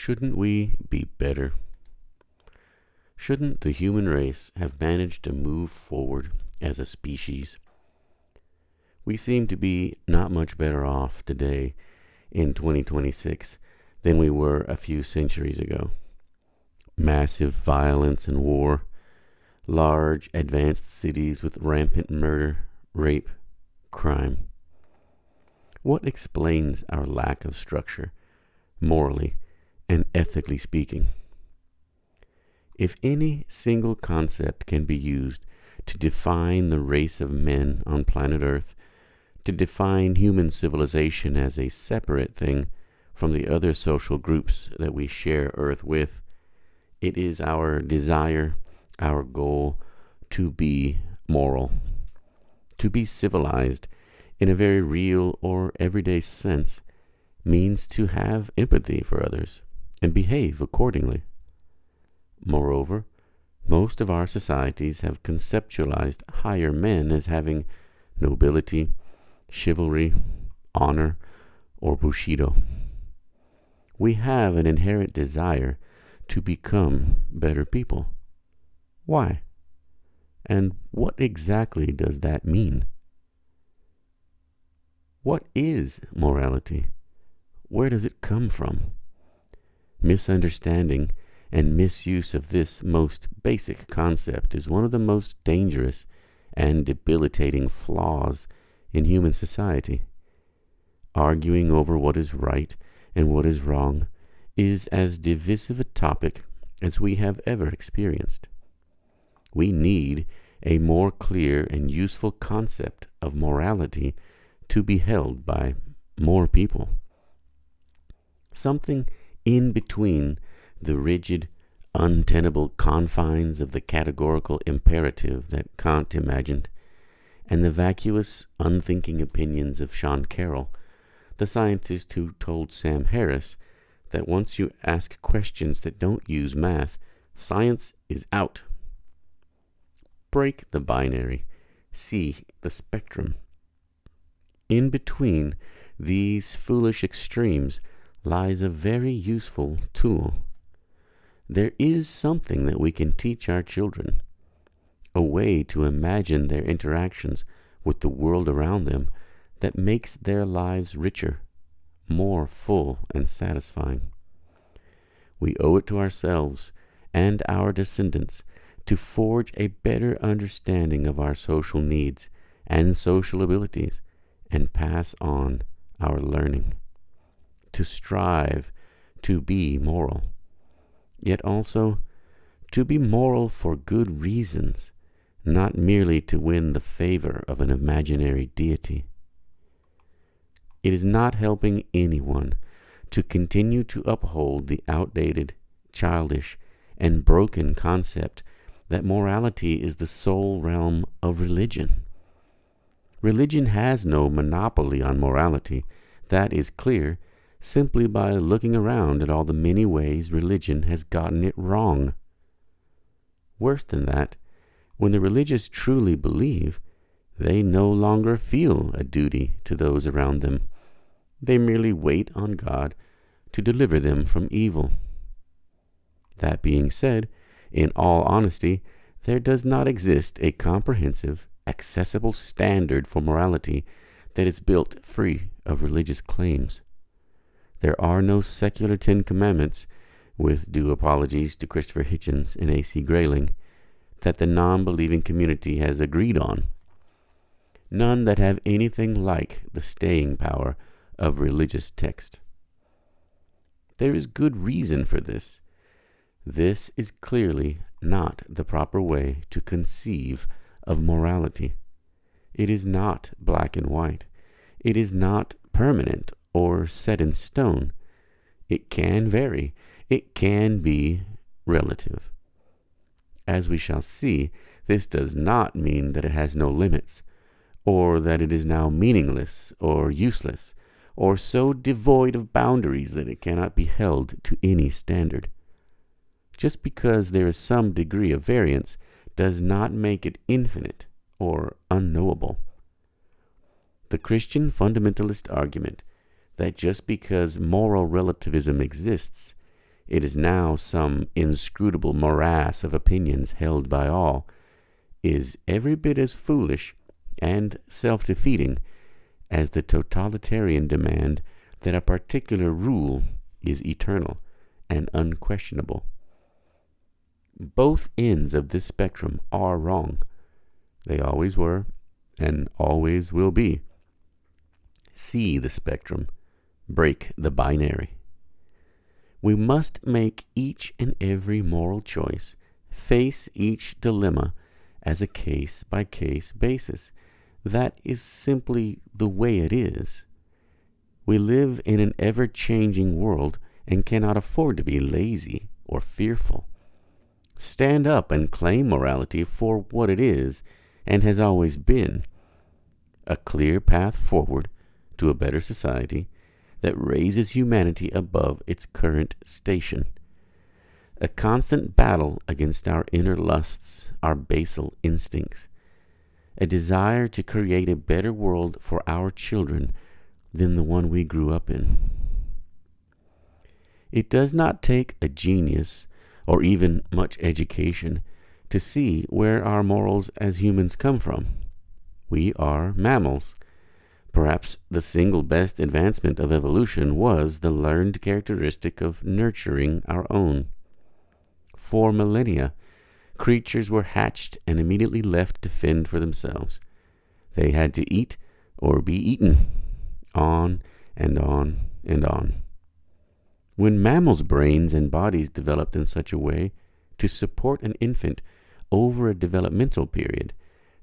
Shouldn't we be better? Shouldn't the human race have managed to move forward as a species? We seem to be not much better off today in 2026 than we were a few centuries ago. Massive violence and war, large advanced cities with rampant murder, rape, crime. What explains our lack of structure, morally and ethically speaking? If any single concept can be used to define the race of men on planet Earth, to define human civilization as a separate thing from the other social groups that we share Earth with, it is our desire, our goal, to be moral, to be civilized in a very real or everyday sense, means to have empathy for others and behave accordingly. Moreover, most of our societies have conceptualized higher men as having nobility, chivalry, honor, or bushido. We have an inherent desire to become better people. Why? And what exactly does that mean? What is morality? Where does it come from? Misunderstanding and misuse of this most basic concept is one of the most dangerous and debilitating flaws in human society. Arguing over what is right and what is wrong is as divisive a topic as we have ever experienced. We need a more clear and useful concept of morality to be held by more people. Something in between the rigid, untenable confines of the categorical imperative that Kant imagined, and the vacuous, unthinking opinions of Sean Carroll, the scientist who told Sam Harris that once you ask questions that don't use math, science is out. Break the binary, see the spectrum. In between these foolish extremes lies a very useful tool. There is something that we can teach our children, a way to imagine their interactions with the world around them that makes their lives richer, more full and satisfying. We owe it to ourselves and our descendants to forge a better understanding of our social needs and social abilities and pass on our learning, to strive to be moral, yet also to be moral for good reasons, not merely to win the favor of an imaginary deity. It is not helping anyone to continue to uphold the outdated, childish, and broken concept that morality is the sole realm of religion. Religion has no monopoly on morality. That is clear simply by looking around at all the many ways religion has gotten it wrong. Worse than that, when the religious truly believe, they no longer feel a duty to those around them. They merely wait on God to deliver them from evil. That being said, in all honesty, there does not exist a comprehensive, accessible standard for morality that is built free of religious claims. There are no secular 10 Commandments, with due apologies to Christopher Hitchens and A.C. Grayling, that the non-believing community has agreed on. None that have anything like the staying power of religious text. There is good reason for this. This is clearly not the proper way to conceive of morality. It is not black and white. It is not permanent or set in stone. It can vary. It can be relative. As we shall see, this does not mean that it has no limits, or that it is now meaningless or useless, or so devoid of boundaries that it cannot be held to any standard. Just because there is some degree of variance does not make it infinite or unknowable. The Christian fundamentalist argument that just because moral relativism exists, it is now some inscrutable morass of opinions held by all, is every bit as foolish and self-defeating as the totalitarian demand that a particular rule is eternal and unquestionable. Both ends of this spectrum are wrong. They always were and always will be. See the spectrum. Break the binary. We must make each and every moral choice, face each dilemma as a case-by-case basis. That is simply the way it is. We live in an ever-changing world and cannot afford to be lazy or fearful. Stand up and claim morality for what it is and has always been: a clear path forward to a better society that raises humanity above its current station. A constant battle against our inner lusts, our basal instincts. A desire to create a better world for our children than the one we grew up in. It does not take a genius or even much education to see where our morals as humans come from. We are mammals. Perhaps the single best advancement of evolution was the learned characteristic of nurturing our own. For millennia, creatures were hatched and immediately left to fend for themselves. They had to eat or be eaten. On and on and on. When mammals' brains and bodies developed in such a way to support an infant over a developmental period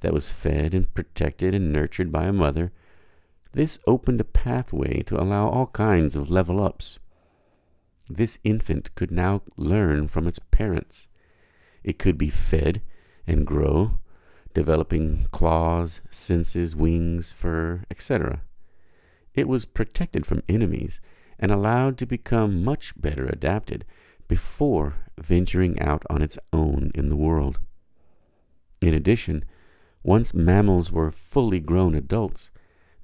that was fed and protected and nurtured by a mother, this opened a pathway to allow all kinds of level-ups. This infant could now learn from its parents. It could be fed and grow, developing claws, senses, wings, fur, etc. It was protected from enemies and allowed to become much better adapted before venturing out on its own in the world. In addition, once mammals were fully grown adults,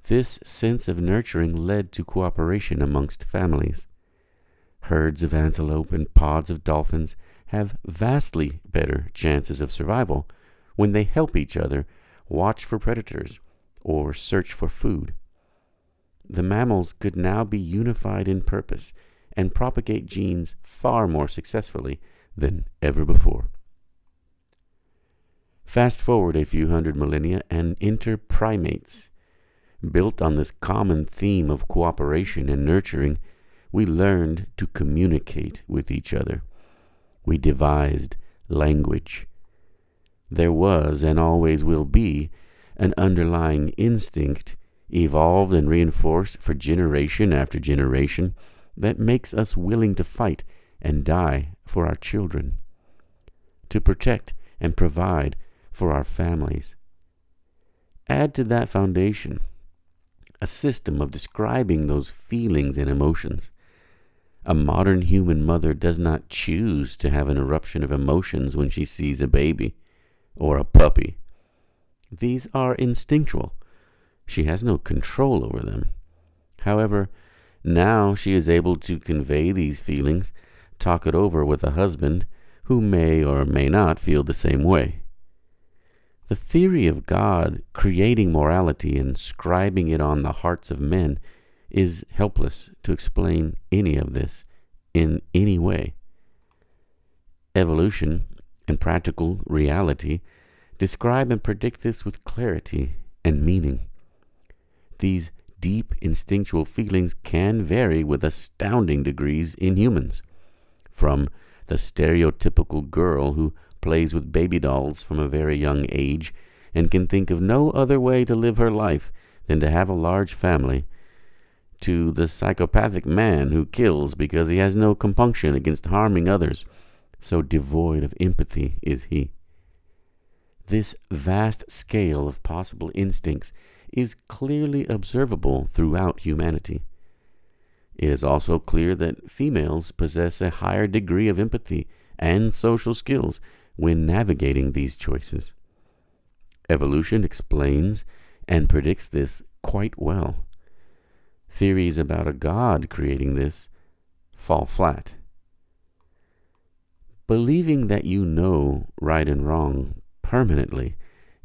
this sense of nurturing led to cooperation amongst families. Herds of antelope and pods of dolphins have vastly better chances of survival when they help each other watch for predators or search for food. The mammals could now be unified in purpose and propagate genes far more successfully than ever before. Fast forward a few hundred millennia and enter primates. Built on this common theme of cooperation and nurturing, we learned to communicate with each other. We devised language. There was and always will be an underlying instinct, evolved and reinforced for generation after generation, that makes us willing to fight and die for our children, to protect and provide for our families. Add to that foundation a system of describing those feelings and emotions. A modern human mother does not choose to have an eruption of emotions when she sees a baby or a puppy. These are instinctual. She has no control over them. However, now she is able to convey these feelings, talk it over with a husband who may or may not feel the same way. The theory of God creating morality and scribing it on the hearts of men is helpless to explain any of this in any way. Evolution and practical reality describe and predict this with clarity and meaning. These deep instinctual feelings can vary with astounding degrees in humans, from the stereotypical girl who plays with baby dolls from a very young age and can think of no other way to live her life than to have a large family, to the psychopathic man who kills because he has no compunction against harming others, so devoid of empathy is he. This vast scale of possible instincts is clearly observable throughout humanity. It is also clear that females possess a higher degree of empathy and social skills when navigating these choices. Evolution explains and predicts this quite well. Theories about a God creating this fall flat. Believing that you know right and wrong permanently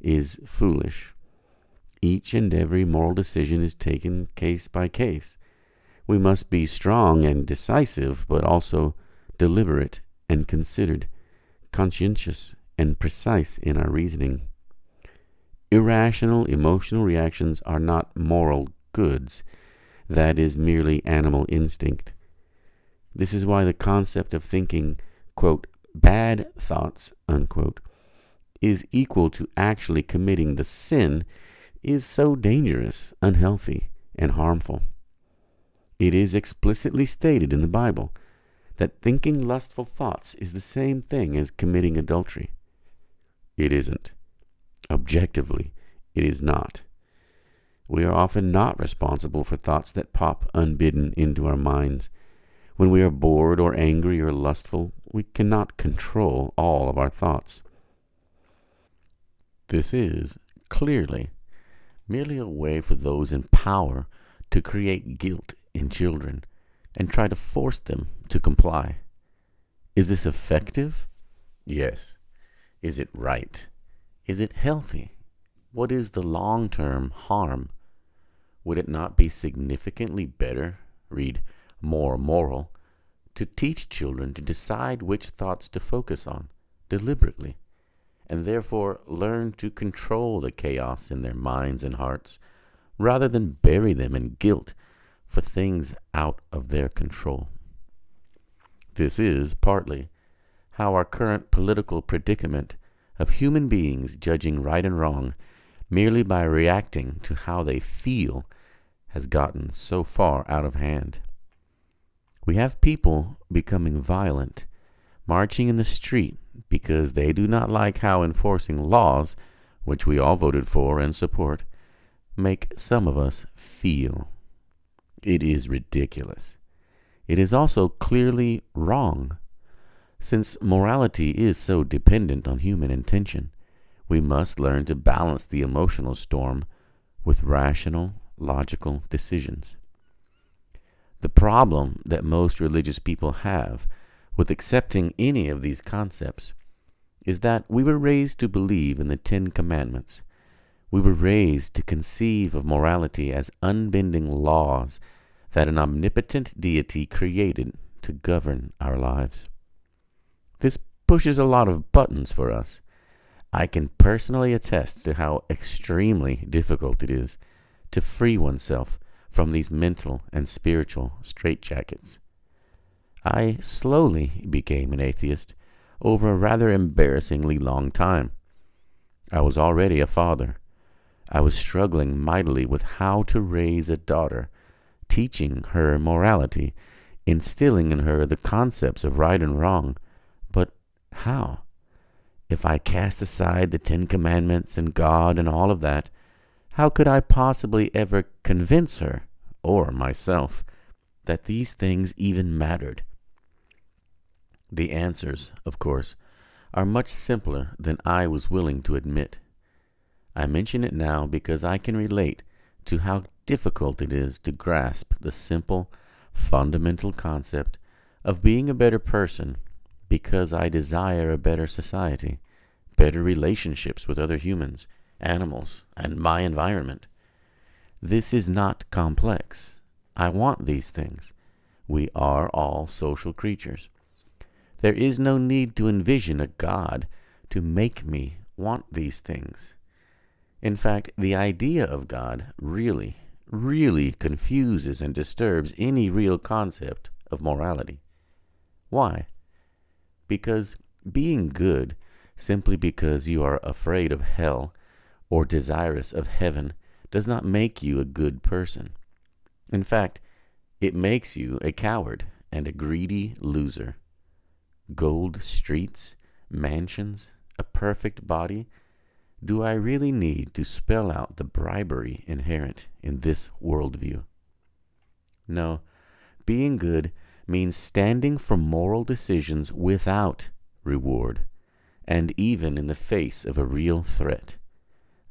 is foolish. Each and every moral decision is taken case by case. We must be strong and decisive, but also deliberate and considered, conscientious and precise in our reasoning. Irrational emotional reactions are not moral goods. That is merely animal instinct. This is why the concept of thinking, quote, bad thoughts, unquote, is equal to actually committing the sin is so dangerous, unhealthy, and harmful. It is explicitly stated in the Bible that thinking lustful thoughts is the same thing as committing adultery. It isn't. Objectively, it is not. We are often not responsible for thoughts that pop unbidden into our minds. When we are bored or angry or lustful, we cannot control all of our thoughts. This is, clearly, merely a way for those in power to create guilt in children and try to force them to comply. Is this effective? Yes. Is it right? Is it healthy? What is the long-term harm? Would it not be significantly better, read more moral, to teach children to decide which thoughts to focus on deliberately, and therefore learn to control the chaos in their minds and hearts, rather than bury them in guilt for things out of their control? This is, partly, how our current political predicament of human beings judging right and wrong merely by reacting to how they feel has gotten so far out of hand. We have people becoming violent, marching in the street because they do not like how enforcing laws, which we all voted for and support, make some of us feel. It is ridiculous. It is also clearly wrong. Since morality is so dependent on human intention, we must learn to balance the emotional storm with rational, logical decisions. The problem that most religious people have with accepting any of these concepts is that we were raised to believe in the Ten Commandments. We were raised to conceive of morality as unbending laws that an omnipotent deity created to govern our lives. This pushes a lot of buttons for us. I can personally attest to how extremely difficult it is to free oneself from these mental and spiritual straitjackets. I slowly became an atheist over a rather embarrassingly long time. I was already a father. I was struggling mightily with how to raise a daughter, teaching her morality, instilling in her the concepts of right and wrong. But how? If I cast aside the Ten Commandments and God and all of that, how could I possibly ever convince her, or myself, that these things even mattered? The answers, of course, are much simpler than I was willing to admit. I mention it now because I can relate to how difficult it is to grasp the simple, fundamental concept of being a better person because I desire a better society, better relationships with other humans, animals, and my environment. This is not complex. I want these things. We are all social creatures. There is no need to envision a God to make me want these things. In fact, the idea of God really confuses and disturbs any real concept of morality. Why? Because being good simply because you are afraid of hell or desirous of heaven does not make you a good person. In fact, it makes you a coward and a greedy loser. Gold streets, mansions, a perfect body. Do I really need to spell out the bribery inherent in this worldview? No, being good means standing for moral decisions without reward, and even in the face of a real threat.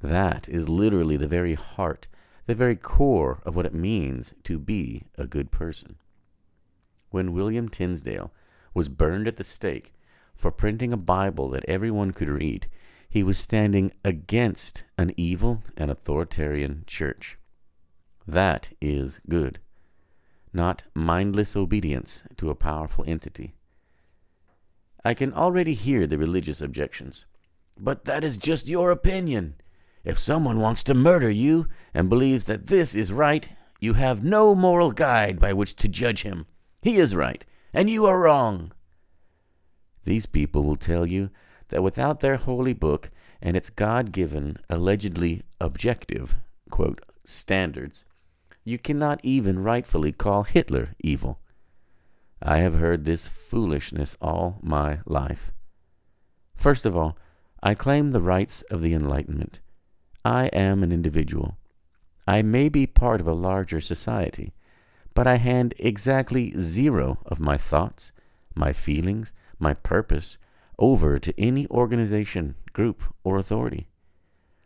That is literally the very heart, the very core of what it means to be a good person. When William Tinsdale was burned at the stake for printing a Bible that everyone could read, he was standing against an evil and authoritarian church. That is good, not mindless obedience to a powerful entity. I can already hear the religious objections. But that is just your opinion. If someone wants to murder you and believes that this is right, you have no moral guide by which to judge him. He is right, and you are wrong. These people will tell you that without their holy book and its God-given, allegedly objective, quote, standards, you cannot even rightfully call Hitler evil. I have heard this foolishness all my life. First of all, I claim the rights of the Enlightenment. I am an individual. I may be part of a larger society, but I hand exactly 0 of my thoughts, my feelings, my purpose over to any organization, group, or authority.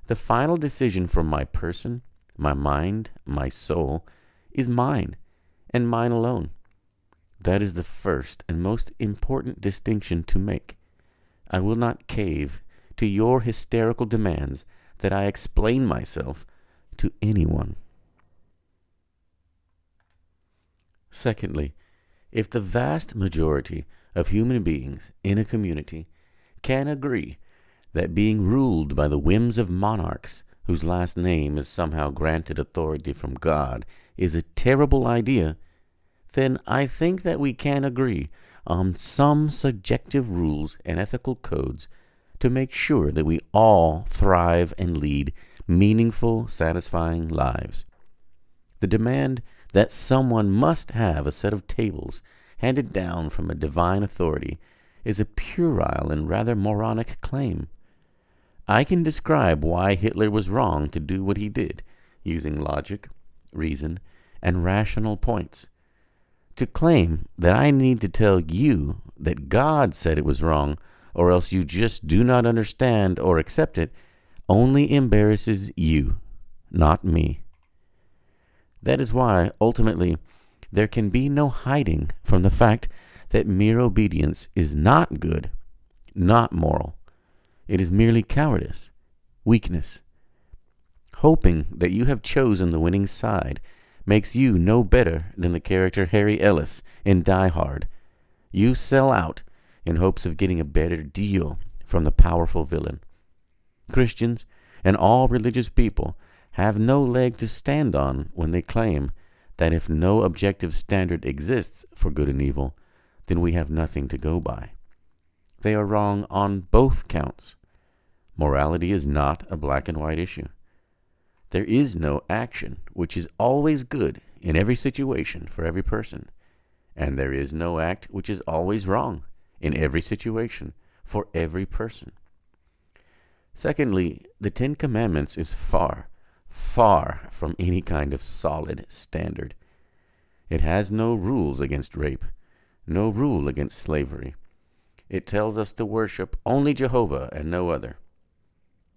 The final decision for my person, my mind, my soul, is mine, and mine alone. That is the first and most important distinction to make. I will not cave to your hysterical demands that I explain myself to anyone. Secondly, if the vast majority of human beings in a community can agree that being ruled by the whims of monarchs whose last name is somehow granted authority from God is a terrible idea, then I think that we can agree on some subjective rules and ethical codes to make sure that we all thrive and lead meaningful, satisfying lives. The demand that someone must have a set of tables handed down from a divine authority is a puerile and rather moronic claim. I can describe why Hitler was wrong to do what he did, using logic, reason, and rational points. To claim that I need to tell you that God said it was wrong, or else you just do not understand or accept it, only embarrasses you, not me. That is why, ultimately, there can be no hiding from the fact that mere obedience is not good, not moral. It is merely cowardice, weakness. Hoping that you have chosen the winning side makes you no better than the character Harry Ellis in Die Hard. You sell out in hopes of getting a better deal from the powerful villain. Christians and all religious people have no leg to stand on when they claim that if no objective standard exists for good and evil, then we have nothing to go by. They are wrong on both counts. Morality is not a black and white issue. There is no action which is always good in every situation for every person, and there is no act which is always wrong in every situation for every person. Secondly, the Ten Commandments is far, far from any kind of solid standard. It has no rules against rape, no rule against slavery. It tells us to worship only Jehovah and no other.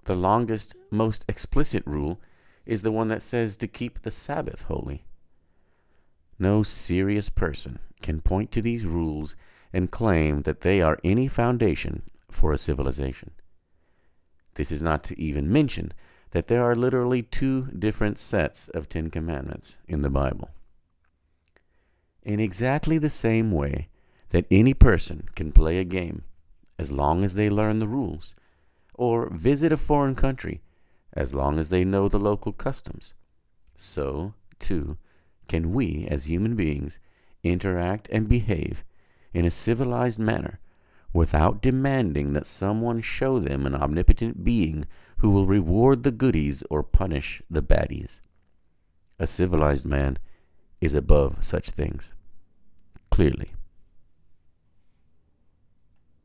The longest, most explicit rule is the one that says to keep the Sabbath holy. No serious person can point to these rules and claim that they are any foundation for a civilization. This is not to even mention that there are literally 2 different sets of 10 Commandments in the Bible. In exactly the same way that any person can play a game as long as they learn the rules, or visit a foreign country as long as they know the local customs, so, too, can we as human beings interact and behave in a civilized manner without demanding that someone show them an omnipotent being who will reward the goodies or punish the baddies. A civilized man is above such things, clearly.